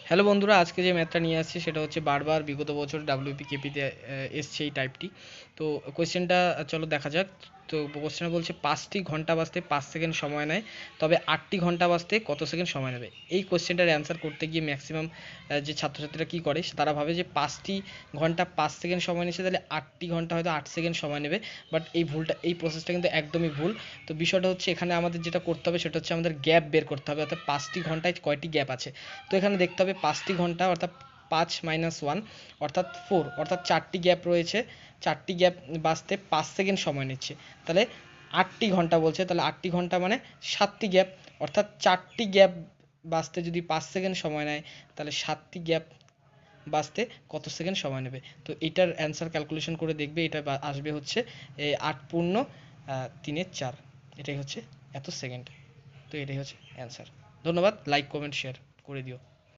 Hello বন্ধুরা, আজকে যে ম্যাথটা নিয়ে আসছি সেটা হচ্ছে বারবার বিগত বছর ডাব্লিউপিকেপিতে এসছে এই টাইপটি। তো কোয়েশ্চেনটা চলো দেখা যাক। তো কোয়েশ্চেনটা বলছে 5টি ঘন্টা বাজতে 5 সেকেন্ড সময় নেয়, তবে 8টি ঘন্টা বাজতে কত সেকেন্ড সময় নেবে? এই কোয়েশ্চেনটার অ্যান্সার করতে গিয়ে ম্যাক্সিমাম যে ছাত্রছাত্রীরা কী করে, তারা ভাবে যে 5টি ঘন্টা 5 সেকেন্ড সময় নিচ্ছে, তাহলে 8টি ঘন্টা হয়তো 8 সেকেন্ড সময় নেবে। বাট এই প্রসেসটা কিন্তু একদমই ভুল। তো বিষয়টা হচ্ছে এখানে আমাদের যেটা করতে হবে সেটা হচ্ছে আমাদের গ্যাপ বের করতে হবে, অর্থাৎ 5টি ঘন্টায় কয়টি গ্যাপ আছে। তো এখানে দেখতে হবে 5টি ঘন্টা অর্থাৎ 5 - 1 অর্থাৎ 4, অর্থাৎ 4টি গ্যাপ রয়েছে। 4টি গ্যাপ বাঁচতে 5 সেকেন্ড সময় নিচ্ছে। তাহলে 8টি ঘন্টা বলছে, তাহলে 8টি ঘন্টা মানে 7টি গ্যাপ, অর্থাৎ 4টি গ্যাপ বাঁচতে যদি 5 সেকেন্ড সময় নেয়, তাহলে 7টি গ্যাপ বাঁচতে কত সেকেন্ড সময় নেবে? তো এটার অ্যান্সার ক্যালকুলেশন করে দেখবে, এটা আসবে হচ্ছে 8 পূর্ণ 3-4, এটাই হচ্ছে এত সেকেন্ড। তো এটাই হচ্ছে অ্যান্সার। ধন্যবাদ, লাইক কমেন্ট শেয়ার করে দিও।